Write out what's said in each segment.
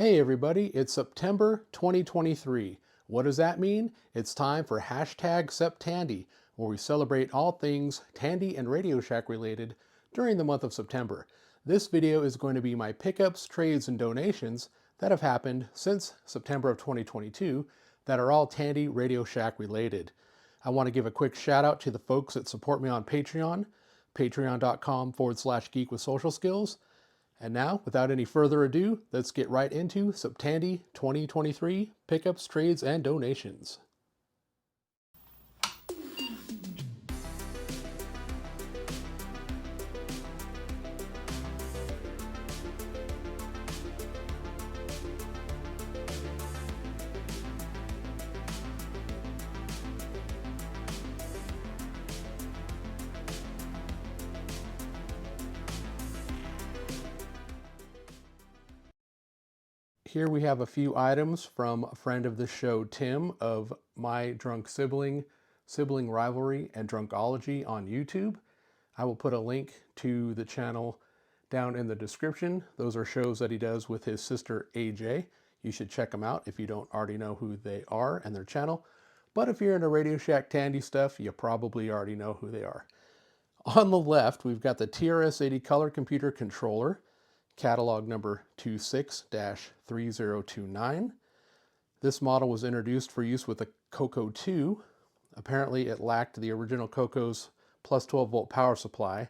Hey everybody, it's September 2023. What does that mean? It's time for hashtag SepTandy, where we celebrate all things Tandy and Radio Shack related during the month of September. This video is going to be my pickups, trades, and donations that have happened since September of 2022 that are all Tandy Radio Shack related. I want to give a quick shout out to the folks that support me on Patreon, patreon.com/geek with social skills. And now, without any further ado, let's get right into SepTandy 2023 pickups, trades, and donations. Here we have a few items from a friend of the show, Tim, of My Drunk Sibling, Sibling Rivalry, and Drunkology on YouTube. I will put a link to the channel down in the description. Those are shows that he does with his sister, AJ. You should check them out if you don't already know who they are and their channel. But if you're into Radio Shack Tandy stuff, you probably already know who they are. On the left, we've got the TRS-80 Color Computer Controller, catalog number 26-3029. This model was introduced for use with the CoCo 2. Apparently it lacked the original CoCo's plus 12 volt power supply,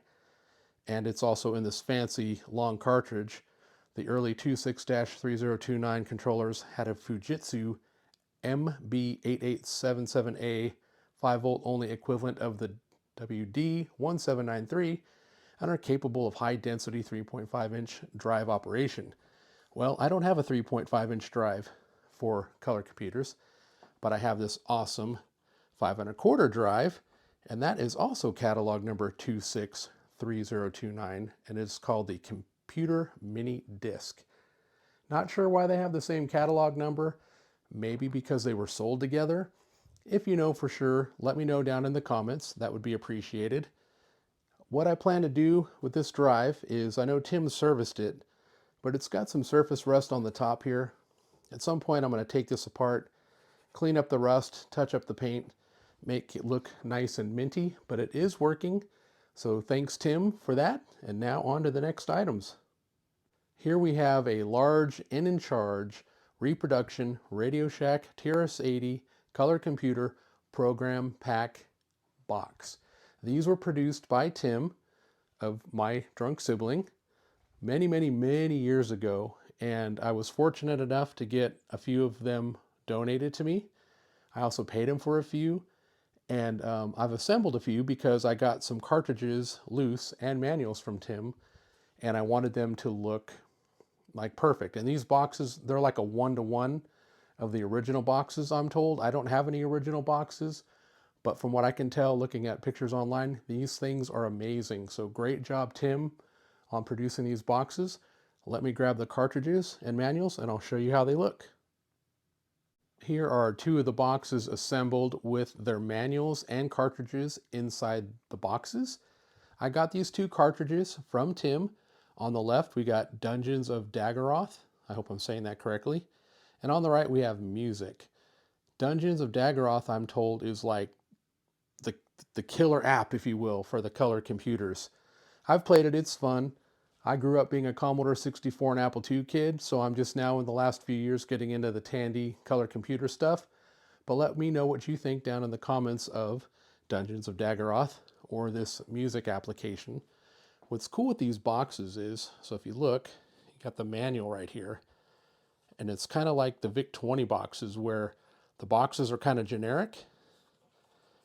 and it's also in this fancy long cartridge. The early 26-3029 controllers had a Fujitsu MB8877A 5 volt only equivalent of the WD1793 and are capable of high-density 3.5-inch drive operation. Well, I don't have a 3.5-inch drive for color computers, but I have this awesome 5 1/4 drive, and that is also catalog number 263029, and it's called the Computer Mini Disc. Not sure why they have the same catalog number, maybe because they were sold together. If you know for sure, let me know down in the comments. That would be appreciated. What I plan to do with this drive is, I know Tim serviced it, but it's got some surface rust on the top here. At some point I'm going to take this apart, clean up the rust, touch up the paint, make it look nice and minty, but it is working. So thanks Tim for that, and now on to the next items. Here we have a large in charge Reproduction Radio Shack TRS-80 Color Computer Program Pack box. These were produced by Tim of My Drunk Sibling many years ago, and I was fortunate enough to get a few of them donated to me. I also paid him for a few, and I've assembled a few because I got some cartridges loose and manuals from Tim, and I wanted them to look like perfect. And these boxes, they're like a 1-to-1 of the original boxes, I'm told. I don't have any original boxes, but from what I can tell, looking at pictures online, these things are amazing. So great job, Tim, on producing these boxes. Let me grab the cartridges and manuals, and I'll show you how they look. Here are two of the boxes assembled with their manuals and cartridges inside the boxes. I got these two cartridges from Tim. On the left, we got Dungeons of Daggorath. I hope I'm saying that correctly. And on the right, we have music. Dungeons of Daggorath, I'm told, is like the killer app, if you will, for the color computers. I've played it, it's fun. I grew up being a Commodore 64 and Apple II kid, so I'm just now in the last few years getting into the Tandy color computer stuff. But let me know what you think down in the comments of Dungeons of Daggorath or this music application. What's cool with these boxes is, so if you look, you got the manual right here, and it's kind of like the VIC-20 boxes where the boxes are kind of generic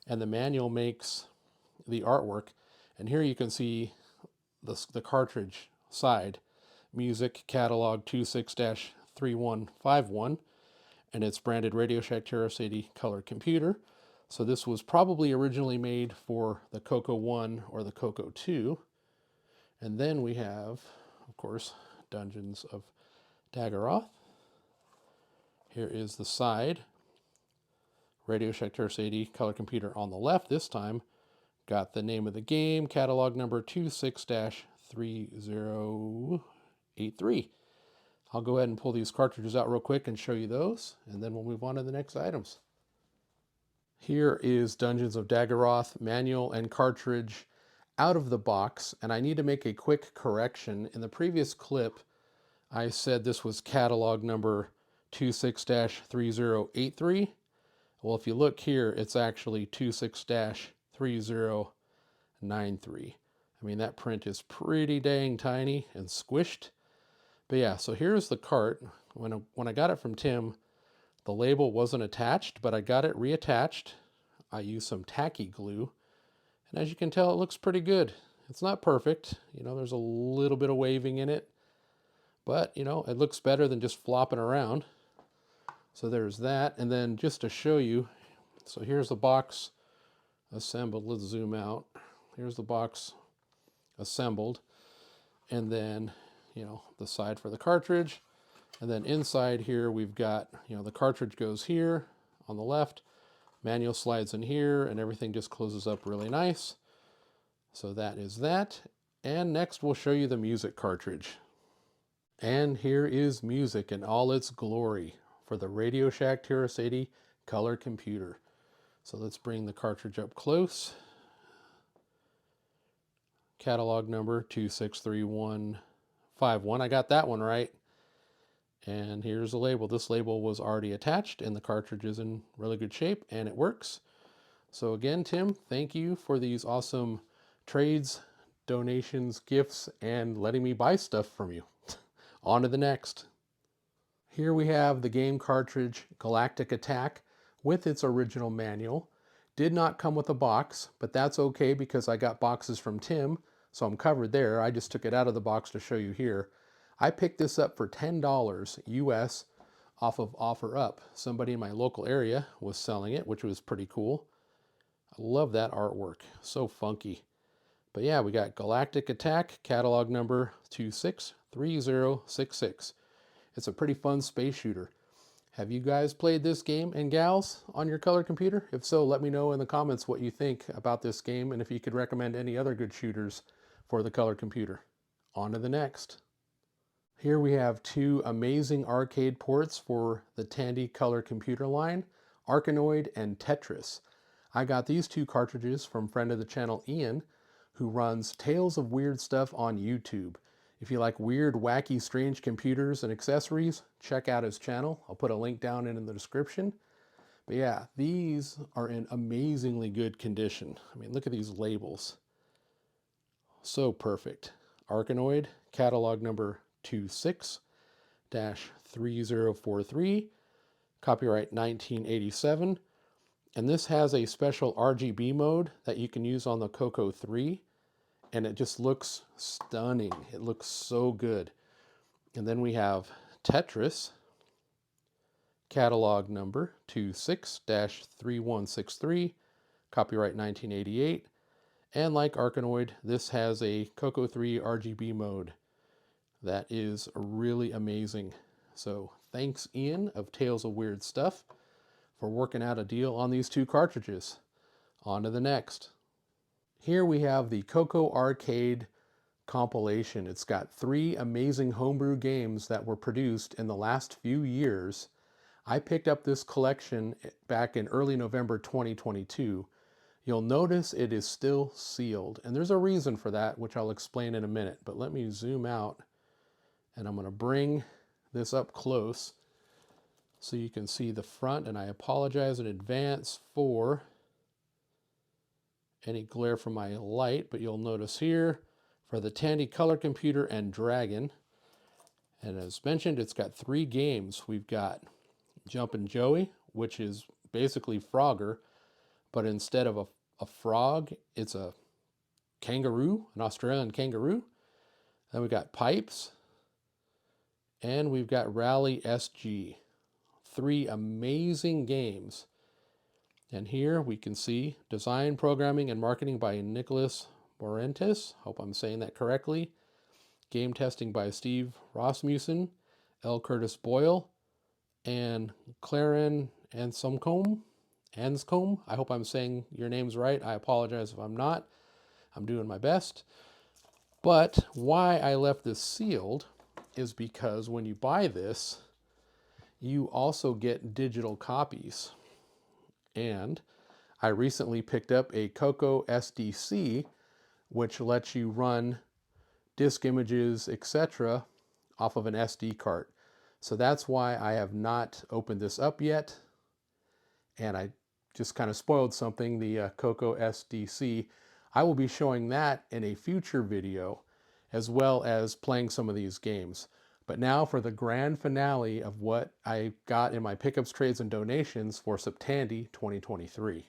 and the manual makes the artwork. And here you can see the cartridge side, music catalog 26-3151, and it's branded Radio Shack TRS-80 Color Computer. So this was probably originally made for the CoCo 1 or the CoCo 2. And then we have, of course, Dungeons of Daggorath. Here is the side. Radio Shack TRS-80 Color Computer on the left this time. Got the name of the game, catalog number 26-3083. I'll go ahead and pull these cartridges out real quick and show you those, and then we'll move on to the next items. Here is Dungeons of Daggorath manual and cartridge out of the box, and I need to make a quick correction. In the previous clip, I said this was catalog number 26-3083. Well, if you look here, it's actually 26-3093. I mean, that print is pretty dang tiny and squished. But yeah, so here's the cart. When I got it from Tim, the label wasn't attached, but I got it reattached. I used some tacky glue, and as you can tell, it looks pretty good. It's not perfect. You know, there's a little bit of waving in it, but you know, it looks better than just flopping around. So there's that. And then just to show you, so here's the box assembled. Let's zoom out. Here's the box assembled, and then you know, the side for the cartridge. And then inside here, we've got, you know, the cartridge goes here on the left, manual slides in here, and everything just closes up really nice. So that is that. And next we'll show you the music cartridge. And here is music in all its glory for the Radio Shack TRIAD Color Computer. So let's bring the cartridge up close. Catalog number 263151. I got that one right. And here's the label. This label was already attached, and the cartridge is in really good shape, and it works. So again, Tim, thank you for these awesome trades, donations, gifts, and letting me buy stuff from you. On to the next. Here we have the game cartridge Galactic Attack with its original manual. Did not come with a box, but that's okay because I got boxes from Tim, so I'm covered there. I just took it out of the box to show you here. I picked this up for $10 US off of OfferUp. Somebody in my local area was selling it, which was pretty cool. I love that artwork. So funky. But yeah, we got Galactic Attack, catalog number 263066. It's a pretty fun space shooter. Have you guys played this game and gals on your color computer? If so, let me know in the comments what you think about this game and if you could recommend any other good shooters for the color computer. On to the next. Here we have two amazing arcade ports for the Tandy Color Computer line, Arkanoid and Tetris. I got these two cartridges from friend of the channel Ian, who runs Tales of Weird Stuff on YouTube. If you like weird, wacky, strange computers and accessories, check out his channel. I'll put a link down in the description. But yeah, these are in amazingly good condition. I mean, look at these labels. So perfect. Arkanoid, catalog number 26-3043, copyright 1987. And this has a special RGB mode that you can use on the CoCo 3. And it just looks stunning. It looks so good. And then we have Tetris, catalog number 26-3163, copyright 1988. And like Arkanoid, this has a CoCo 3 RGB mode. That is really amazing. So thanks Ian of Tales of Weird Stuff for working out a deal on these two cartridges. On to the next. Here we have the CoCo Arcade compilation. It's got 3 amazing homebrew games that were produced in the last few years. I picked up this collection back in early November 2022. You'll notice it is still sealed, and there's a reason for that, which I'll explain in a minute. But let me zoom out, and I'm going to bring this up close so you can see the front, and I apologize in advance for any glare from my light, but you'll notice here for the Tandy Color Computer and Dragon. And as mentioned, it's got 3 games. We've got Jumpin' Joey, which is basically Frogger, but instead of a frog, it's a kangaroo, an Australian kangaroo. Then we've got Pipes, and we've got Rally SG. 3 amazing games. And here we can see design, programming, and marketing by Nickolas Marentes. Hope I'm saying that correctly. Game testing by Steve Rasmussen, L. Curtis Boyle, and Claren Anscombe. I hope I'm saying your names right. I apologize if I'm not. I'm doing my best. But why I left this sealed is because when you buy this, you also get digital copies. And I recently picked up a CoCo SDC, which lets you run disk images, etc. off of an SD card. So that's why I have not opened this up yet. And I just kind of spoiled something, the CoCo SDC. I will be showing that in a future video, as well as playing some of these games. But now for the grand finale of what I got in my pickups, trades, and donations for SepTandy 2023.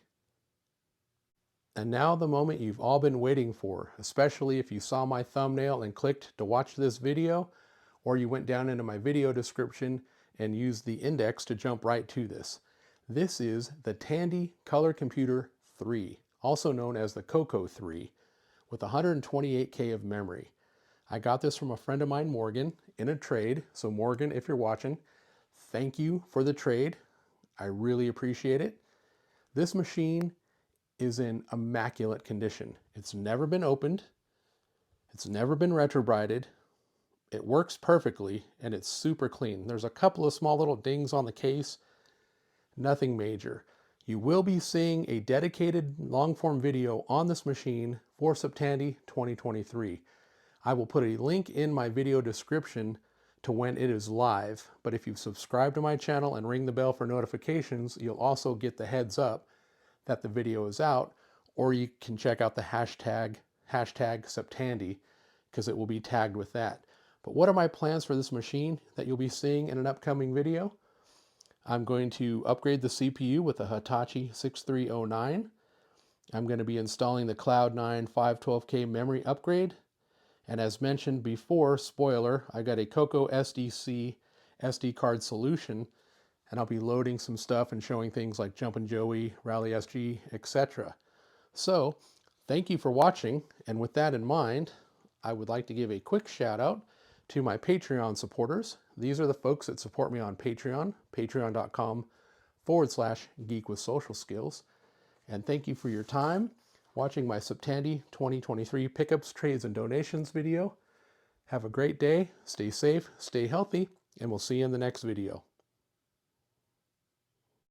And now the moment you've all been waiting for, especially if you saw my thumbnail and clicked to watch this video, or you went down into my video description and used the index to jump right to this. This is the Tandy Color Computer 3, also known as the CoCo 3, with 128K of memory. I got this from a friend of mine, Morgan, in a trade. So Morgan, if you're watching, thank you for the trade. I really appreciate it. This machine is in immaculate condition. It's never been opened. It's never been retrobrided. It works perfectly and it's super clean. There's a couple of small little dings on the case, nothing major. You will be seeing a dedicated long-form video on this machine for SepTandy 2023. I will put a link in my video description to when it is live, but if you've subscribed to my channel and ring the bell for notifications, you'll also get the heads up that the video is out, or you can check out the hashtag SepTandy, because it will be tagged with that. But what are my plans for this machine that you'll be seeing in an upcoming video? I'm going to upgrade the CPU with a Hitachi 6309. I'm going to be installing the Cloud9 512K memory upgrade. And as mentioned before, spoiler, I got a CoCo SDC SD card solution, and I'll be loading some stuff and showing things like Jumpin' Joey, Rally SG, etc. So, thank you for watching, and with that in mind, I would like to give a quick shout out to my Patreon supporters. These are the folks that support me on Patreon, patreon.com/geekwithsocialskills. And thank you for your time watching my SepTandy 2023 pickups, trades, and donations video. Have a great day, stay safe, stay healthy, and we'll see you in the next video.